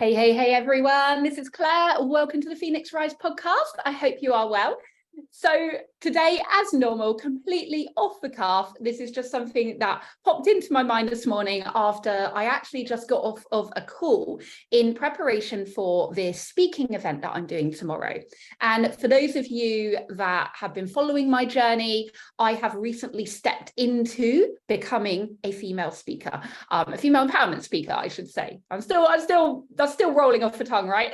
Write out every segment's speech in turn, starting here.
Hey, everyone. This is Claire. Welcome to the Phoenix Rise podcast. I hope you are well. So today, as normal, completely off the cuff, this is just something that popped into my mind this morning after I actually just got off of a call in preparation for this speaking event that I'm doing tomorrow. And for those of you that have been following my journey, I have recently stepped into becoming a female speaker, a female empowerment speaker, I should say. That's still rolling off the tongue, right?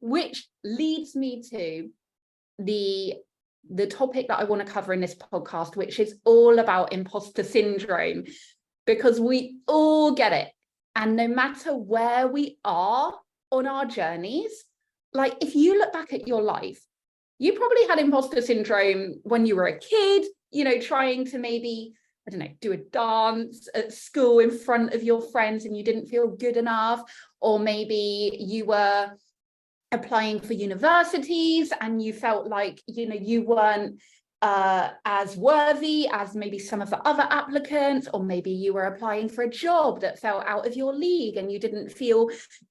Which leads me to the topic that I want to cover in this podcast, which is all about imposter syndrome, because we all get it. And no matter where we are on our journeys, like if you look back at your life, you probably had imposter syndrome when you were a kid, trying to maybe, do a dance at school in front of your friends and you didn't feel good enough, or maybe you were applying for universities and you felt like you weren't as worthy as maybe some of the other applicants, or maybe you were applying for a job that fell out of your league and you didn't feel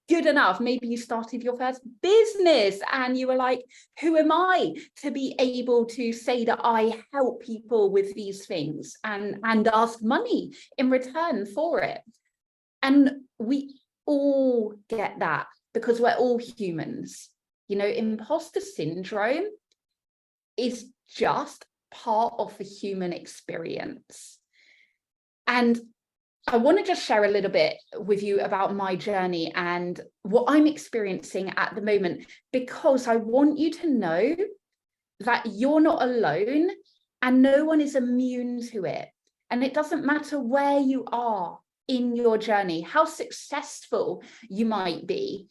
good enough. Maybe you started your first business and you were like, who am I to be able to say that I help people with these things and ask money in return for it? And we all get that, because we're all humans. Imposter syndrome is just part of the human experience. And I want to just share a little bit with you about my journey and what I'm experiencing at the moment, because I want you to know that you're not alone and no one is immune to it. And it doesn't matter where you are in your journey, how successful you might be,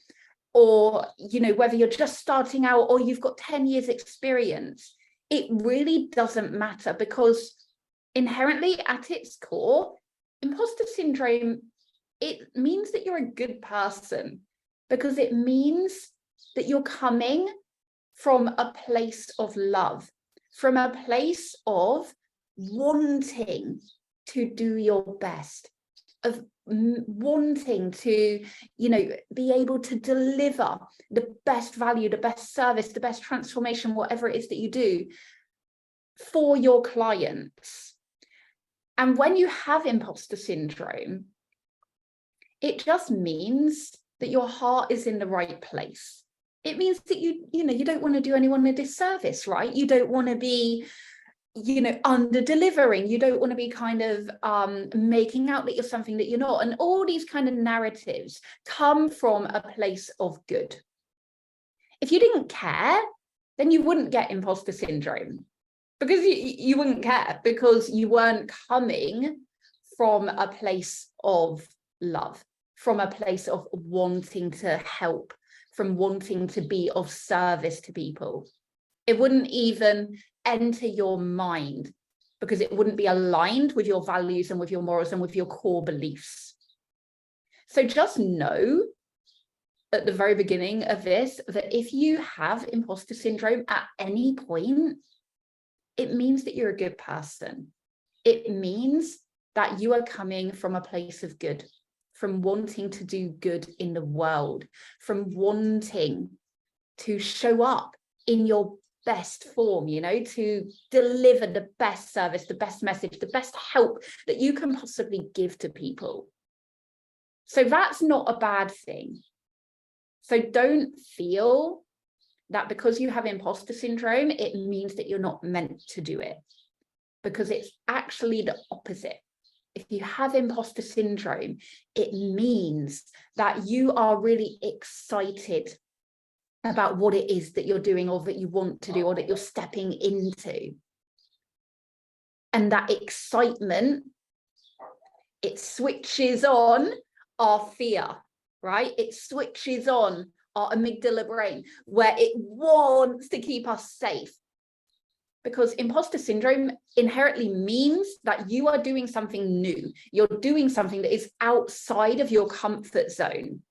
or whether you're just starting out or you've got 10 years experience. It really doesn't matter, because inherently at its core, imposter syndrome, it means that you're a good person, because it means that you're coming from a place of love, from a place of wanting to do your best, of wanting to be able to deliver the best value, the best service, the best transformation, whatever it is that you do for your clients. And when you have imposter syndrome, it just means that your heart is in the right place. It means that you don't want to do anyone a disservice, right? You don't want to be under delivering. You don't want to be kind of making out that you're something that you're not. And all these kind of narratives come from a place of good. If you didn't care, then you wouldn't get imposter syndrome, because you wouldn't care, because you weren't coming from a place of love, from a place of wanting to help, from wanting to be of service to people. It wouldn't even enter your mind, because it wouldn't be aligned with your values and with your morals and with your core beliefs. So just know at the very beginning of this that if you have imposter syndrome at any point, it means that you're a good person. It means that you are coming from a place of good, from wanting to do good in the world, from wanting to show up in your best form, to deliver the best service, the best message, the best help that you can possibly give to people. So that's not a bad thing. So don't feel that because you have imposter syndrome, it means that you're not meant to do it, because it's actually the opposite. If you have imposter syndrome, it means that you are really excited about what it is that you're doing, or that you want to do, or that you're stepping into. And that excitement, it switches on our fear, right? It switches on our amygdala brain, where it wants to keep us safe. Because imposter syndrome inherently means that you are doing something new. You're doing something that is outside of your comfort zone.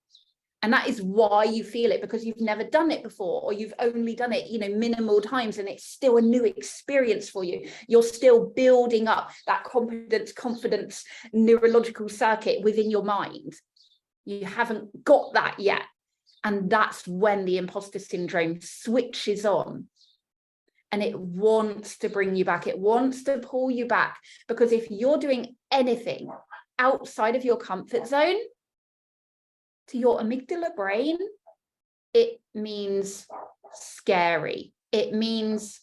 And that is why you feel it, because you've never done it before, or you've only done it, minimal times, and it's still a new experience for you. You're still building up that confidence, neurological circuit within your mind. You haven't got that yet. And that's when the imposter syndrome switches on. And it wants to bring you back. It wants to pull you back. Because if you're doing anything outside of your comfort zone, to your amygdala brain, it means scary. It means,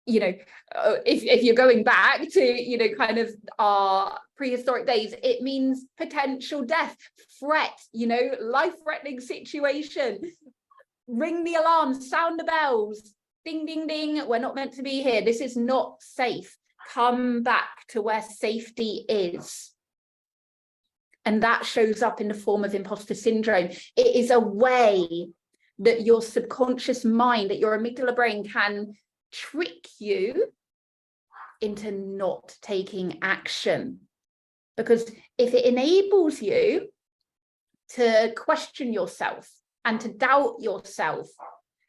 if you're going back to, kind of our prehistoric days, it means potential death, threat, life-threatening situation. Ring the alarm, sound the bells, ding, ding, ding. We're not meant to be here. This is not safe. Come back to where safety is. And that shows up in the form of imposter syndrome. It is a way that your subconscious mind, that your amygdala brain can trick you into not taking action. Because if it enables you to question yourself and to doubt yourself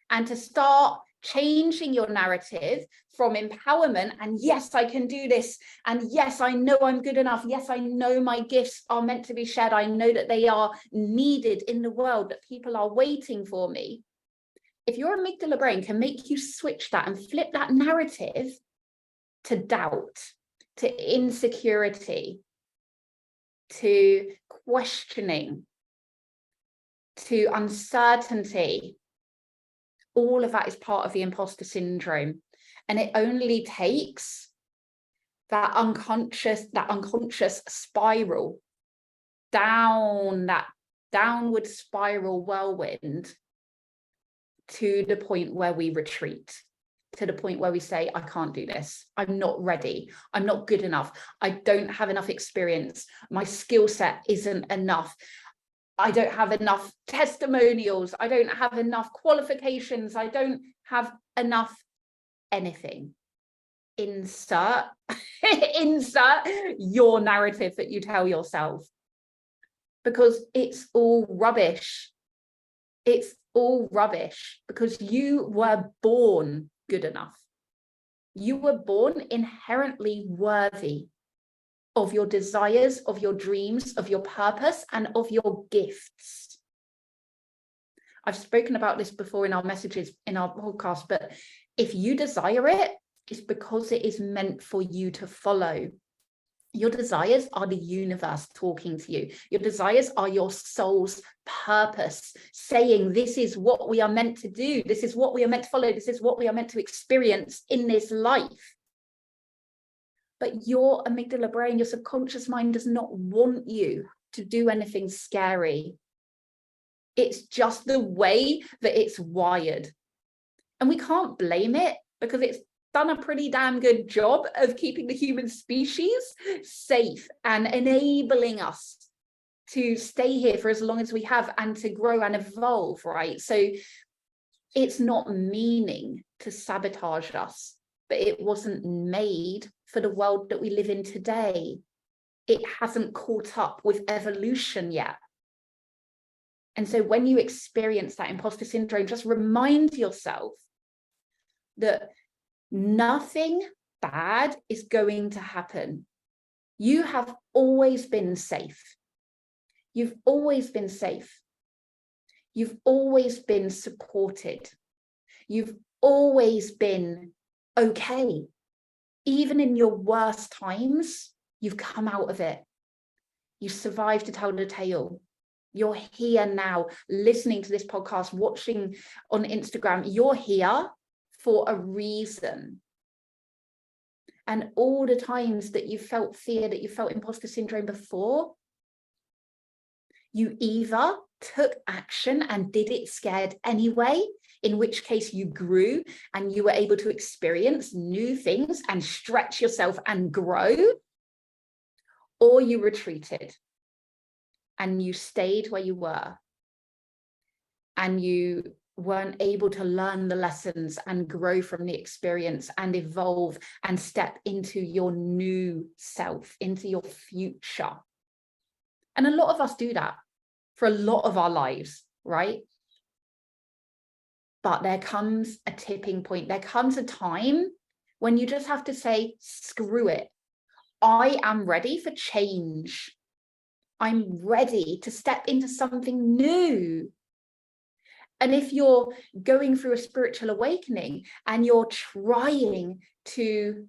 and to start changing your narrative from empowerment and yes, I can do this, and yes, I know I'm good enough, yes, I know my gifts are meant to be shared, I know that they are needed in the world, that people are waiting for me. If your amygdala brain can make you switch that and flip that narrative to doubt, to insecurity, to questioning, to uncertainty, all of that is part of the imposter syndrome. And it only takes that unconscious spiral down, that downward spiral whirlwind, to the point where we retreat, to the point where we say, I can't do this. I'm not ready. I'm not good enough. I don't have enough experience. My skill set isn't enough. I don't have enough testimonials. I don't have enough qualifications. I don't have enough anything. Insert your narrative that you tell yourself, because it's all rubbish. It's all rubbish, because you were born good enough. You were born inherently worthy of your desires, of your dreams, of your purpose, and of your gifts. I've spoken about this before in our messages, in our podcast, but if you desire it, it's because it is meant for you to follow. Your desires are the universe talking to you. Your desires are your soul's purpose, saying this is what we are meant to do. This is what we are meant to follow. This is what we are meant to experience in this life. But your amygdala brain, your subconscious mind, does not want you to do anything scary. It's just the way that it's wired. And we can't blame it, because it's done a pretty damn good job of keeping the human species safe and enabling us to stay here for as long as we have and to grow and evolve, right? So it's not meaning to sabotage us, but it wasn't made for the world that we live in today. It hasn't caught up with evolution yet. And so when you experience that imposter syndrome, just remind yourself that nothing bad is going to happen. You have always been safe. You've always been safe. You've always been supported. You've always been okay. Even in your worst times, you've come out of it. You survived to tell the tale. You're here now, listening to this podcast, watching on Instagram. You're here for a reason. And all the times that you felt fear, that you felt imposter syndrome before, you either took action and did it scared anyway, in which case you grew and you were able to experience new things and stretch yourself and grow, or you retreated and you stayed where you were and you weren't able to learn the lessons and grow from the experience and evolve and step into your new self, into your future. And a lot of us do that for a lot of our lives, right? But there comes a tipping point. There comes a time when you just have to say, screw it. I am ready for change. I'm ready to step into something new. And if you're going through a spiritual awakening and you're trying to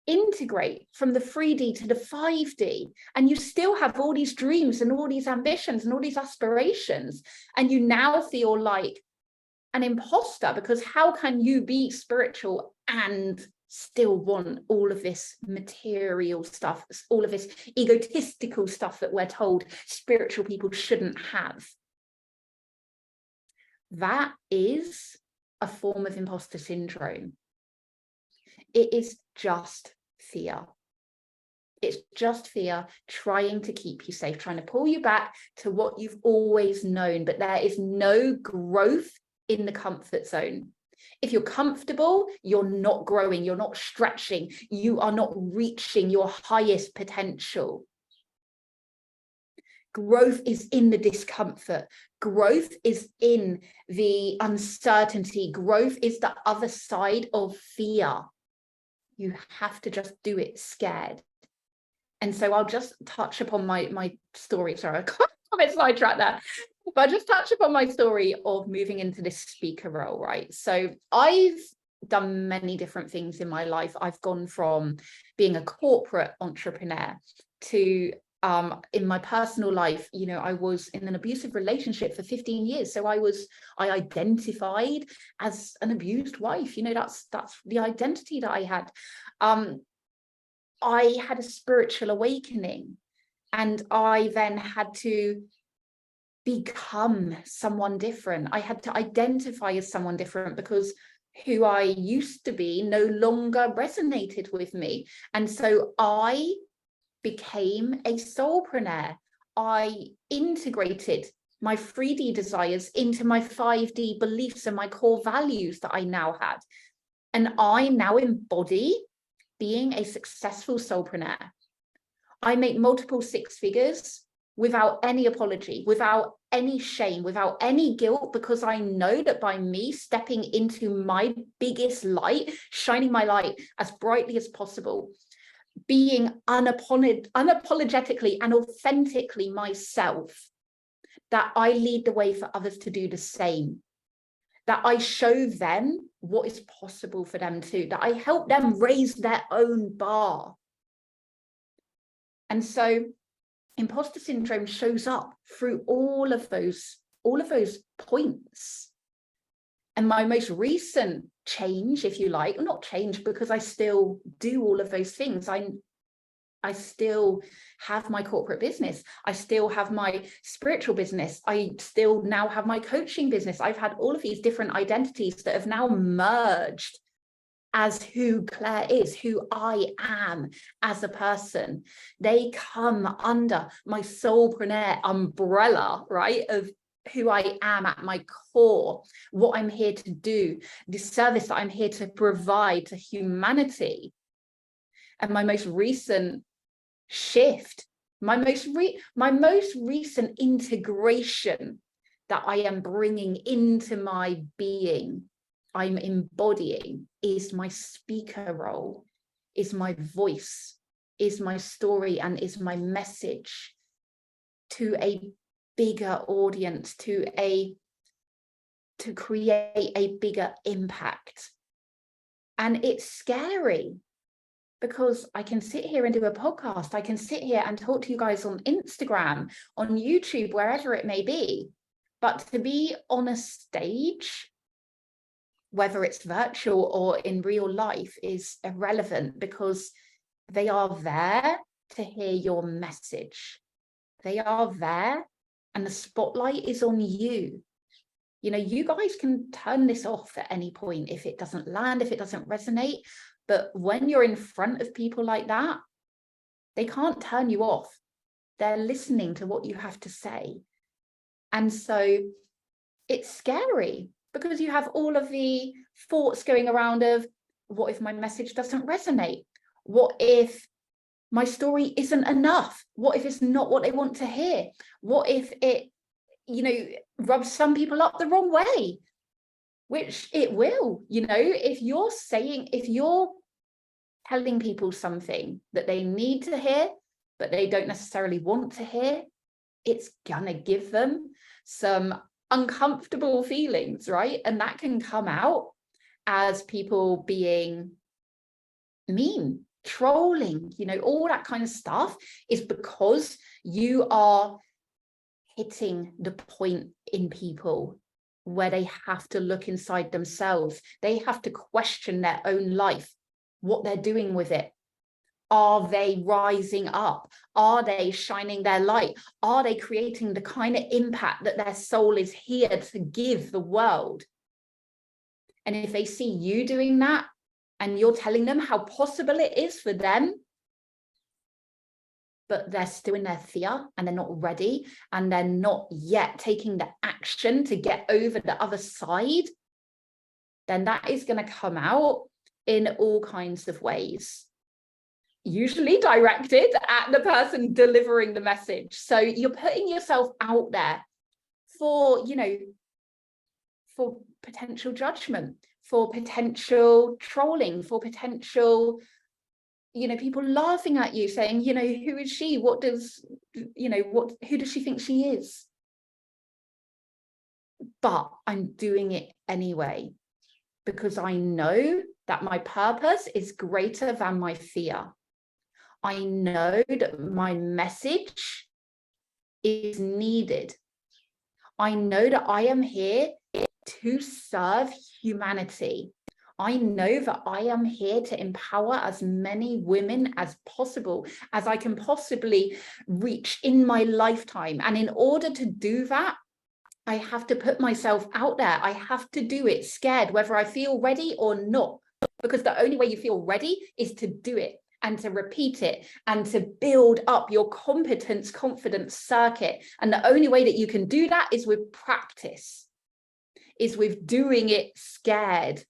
integrate from the 3D to the 5D, and you still have all these dreams and all these ambitions and all these aspirations, and you now feel like an imposter, because how can you be spiritual and still want all of this material stuff, all of this egotistical stuff that we're told spiritual people shouldn't have? That is a form of imposter syndrome. It is just fear. It's just fear trying to keep you safe, trying to pull you back to what you've always known. But there is no growth in the comfort zone. If you're comfortable, you're not growing, you're not stretching, you are not reaching your highest potential. Growth is in the discomfort. Growth is in the uncertainty. Growth is the other side of fear. You have to just do it scared. And so I'll just touch upon my story. Sorry, I can't get sidetracked there. But I'll just touch upon my story of moving into this speaker role, right? So I've done many different things in my life. I've gone from being a corporate entrepreneur to in my personal life, you know, I was in an abusive relationship for 15 years. So I identified as an abused wife. You know, that's the identity that I had. I had a spiritual awakening, and I then had to become someone different. I had to identify as someone different because who I used to be no longer resonated with me. And so I became a soulpreneur. I integrated my 3D desires into my 5D beliefs and my core values that I now had. And I now embody being a successful soulpreneur. I make multiple six figures without any apology, without any shame, without any guilt, because I know that by me stepping into my biggest light, shining my light as brightly as possible, being unapologetically and authentically myself, that I lead the way for others to do the same, that I show them what is possible for them too, that I help them raise their own bar. And so imposter syndrome shows up through all of those points. And my most recent change, if you like, not change, because I still do all of those things. I still have my corporate business. I still have my spiritual business. I still now have my coaching business. I've had all of these different identities that have now merged as who Claire is, who I am as a person. They come under my soulpreneur umbrella, right, of who I am at my core, what I'm here to do, the service that I'm here to provide to humanity. And my most recent shift, my most recent integration that I am bringing into my being, I'm embodying, is my speaker role, is my voice, is my story, and is my message to a bigger audience, to create a bigger impact. And it's scary, because I can sit here and do a podcast, I can sit here and talk to you guys on Instagram, on YouTube, wherever it may be. But to be on a stage, whether it's virtual or in real life, is irrelevant, because they are there to hear your message. They are there, and the spotlight is on you. You know, you guys can turn this off at any point if it doesn't land, if it doesn't resonate. But when you're in front of people like that, they can't turn you off. They're listening to what you have to say. And so it's scary, because you have all of the thoughts going around of, what if my message doesn't resonate? What if my story isn't enough? What if it's not what they want to hear? What if it, you know, rubs some people up the wrong way? Which it will, you know, if you're telling people something that they need to hear, but they don't necessarily want to hear, it's gonna give them some uncomfortable feelings, right? And that can come out as people being mean, trolling, all that kind of stuff is because you are hitting the point in people where they have to look inside themselves. They have to question their own life, what they're doing with it. Are they rising up? Are they shining their light? Are they creating the kind of impact that their soul is here to give the world? And if they see you doing that and you're telling them how possible it is for them, but they're still in their fear and they're not ready and they're not yet taking the action to get over the other side, then that is going to come out in all kinds of ways, usually directed at the person delivering the message. So you're putting yourself out there for, for potential judgment, for potential trolling, for potential people laughing at you, saying, who is she? Who does she think she is? But I'm doing it anyway, because I know that my purpose is greater than my fear. I know that my message is needed. I know that I am here to serve humanity. I know that I am here to empower as many women as possible, as I can possibly reach in my lifetime. And in order to do that, I have to put myself out there. I have to do it scared, whether I feel ready or not, because the only way you feel ready is to do it and to repeat it and to build up your confidence circuit. And the only way that you can do that is with practice, is with doing it scared.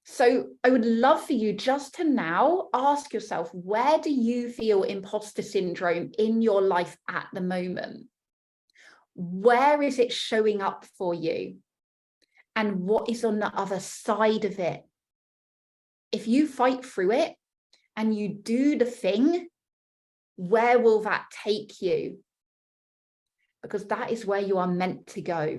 So I would love for you just to now ask yourself, where do you feel imposter syndrome in your life at the moment? Where is it showing up for you? And what is on the other side of it? If you fight through it and you do the thing, where will that take you? Because that is where you are meant to go.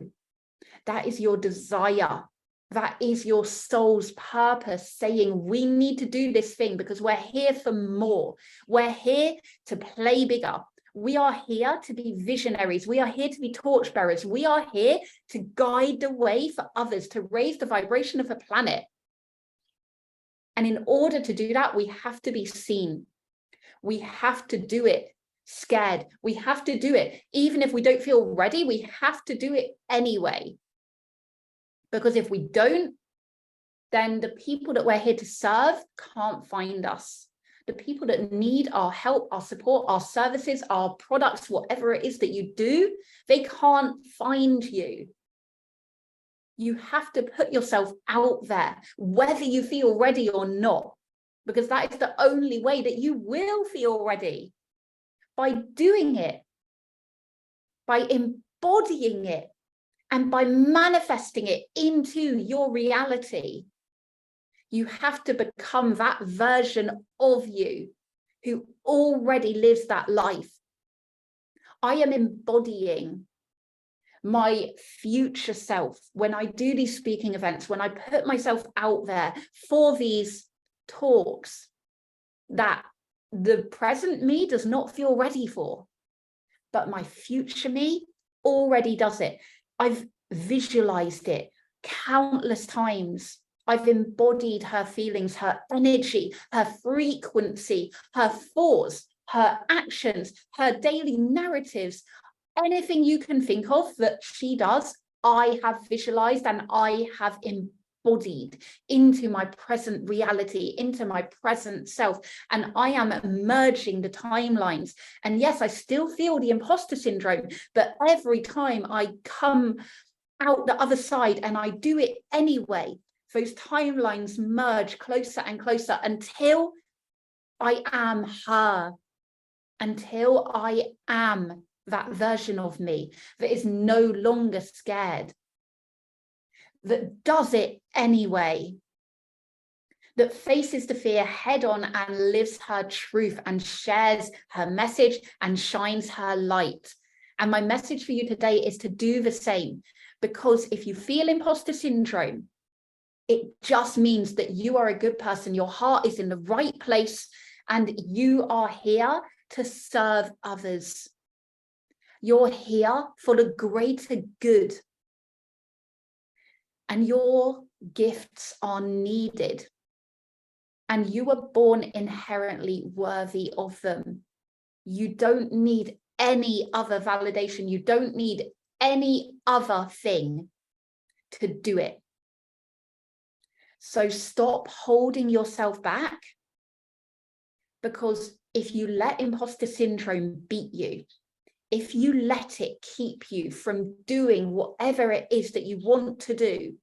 That is your desire. That is your soul's purpose, saying we need to do this thing because we're here for more. We're here to play bigger. We are here to be visionaries. We are here to be torchbearers. We are here to guide the way for others, to raise the vibration of the planet. And in order to do that, we have to be seen. We have to do it scared. We have to do it. Even if we don't feel ready, we have to do it anyway. Because if we don't, then the people that we're here to serve can't find us. The people that need our help, our support, our services, our products, whatever it is that you do, they can't find you. You have to put yourself out there, whether you feel ready or not, because that is the only way that you will feel ready. By doing it, by embodying it, and by manifesting it into your reality. You have to become that version of you who already lives that life. I am embodying my future self when I do these speaking events, when I put myself out there for these talks that the present me does not feel ready for, but my future me already does it. I've visualized it countless times. I've embodied her feelings, her energy, her frequency, her thoughts, her actions, her daily narratives, anything you can think of that she does, I have visualized and I have embodied into my present reality, into my present self. And I am merging the timelines. And yes, I still feel the imposter syndrome, but every time I come out the other side and I do it anyway, those timelines merge closer and closer until I am her, until I am that version of me that is no longer scared, that does it anyway, that faces the fear head on and lives her truth and shares her message and shines her light. And my message for you today is to do the same, because if you feel imposter syndrome, it just means that you are a good person. Your heart is in the right place and you are here to serve others. You're here for the greater good. And your gifts are needed. And you were born inherently worthy of them. You don't need any other validation. You don't need any other thing to do it. So stop holding yourself back, because if you let imposter syndrome beat you, if you let it keep you from doing whatever it is that you want to do,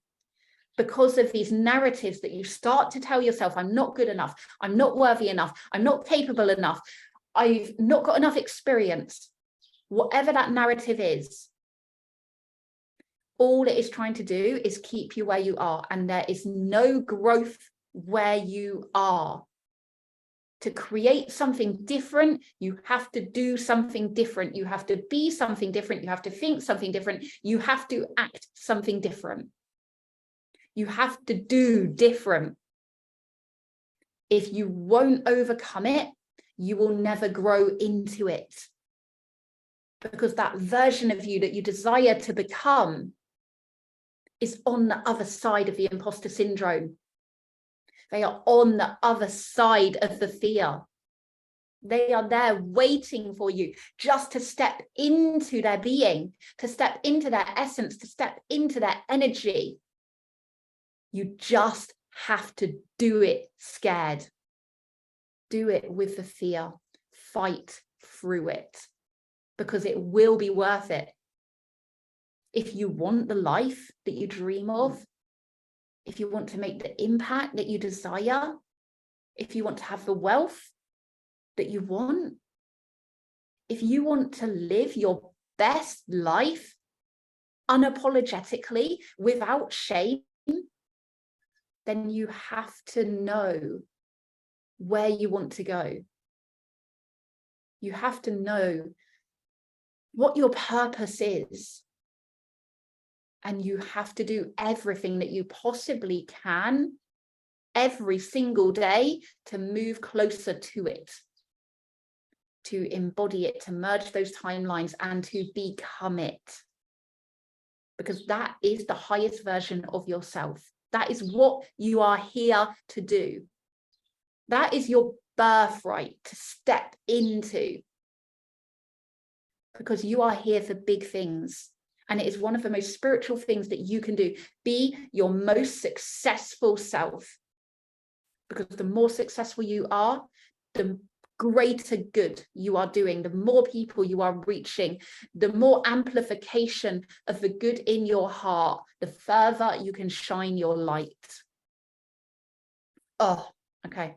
because of these narratives that you start to tell yourself, I'm not good enough, I'm not worthy enough, I'm not capable enough, I've not got enough experience, whatever that narrative is, all it is trying to do is keep you where you are. And there is no growth where you are. To create something different, you have to do something different. You have to be something different. You have to think something different. You have to act something different. You have to do different. If you won't overcome it, you will never grow into it. Because that version of you that you desire to become is on the other side of the imposter syndrome. They are on the other side of the fear. They are there waiting for you just to step into their being, to step into their essence, to step into their energy. You just have to do it scared. Do it with the fear. Fight through it, because it will be worth it. If you want the life that you dream of, if you want to make the impact that you desire, if you want to have the wealth that you want, if you want to live your best life unapologetically, without shame, then you have to know where you want to go. You have to know what your purpose is. And you have to do everything that you possibly can every single day to move closer to it, to embody it, to merge those timelines and to become it. Because that is the highest version of yourself. That is what you are here to do. That is your birthright to step into. Because you are here for big things. And it is one of the most spiritual things that you can do. Be your most successful self. Because the more successful you are, the greater good you are doing, the more people you are reaching, the more amplification of the good in your heart, the further you can shine your light. Oh, okay.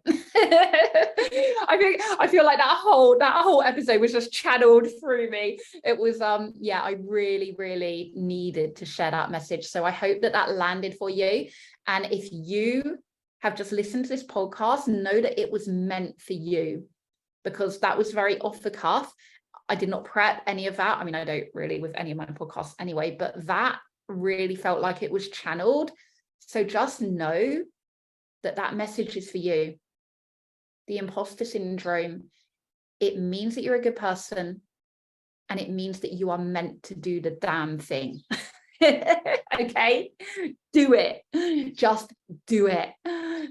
I feel like that whole episode was just channeled through me. It was yeah, I really needed to share that message. So I hope that landed for you. And if you have just listened to this podcast, know that it was meant for you, because that was very off the cuff. I did not prep any of that. I mean, I don't really with any of my podcasts anyway, but that really felt like it was channeled. So just know that message is for you. The imposter syndrome, it means that you're a good person, and it means that you are meant to do the damn thing. Okay, do it. Just do it.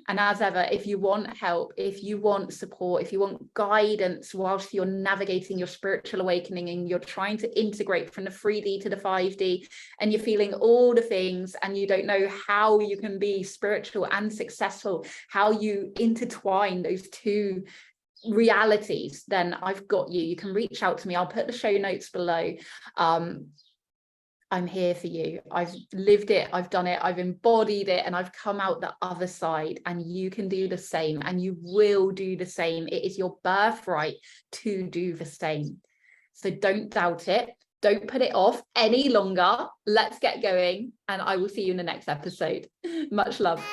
And as ever, if you want help, if you want support, if you want guidance whilst you're navigating your spiritual awakening and you're trying to integrate from the 3D to the 5D, and you're feeling all the things and you don't know how you can be spiritual and successful, how you intertwine those two realities, then I've got you. You can reach out to me. I'll put the show notes below. I'm here for you. I've lived it, I've done it, I've embodied it, and I've come out the other side, and you can do the same, and you will do the same. It is your birthright to do the same. So don't doubt it. Don't put it off any longer. Let's get going, and I will see you in the next episode. Much love.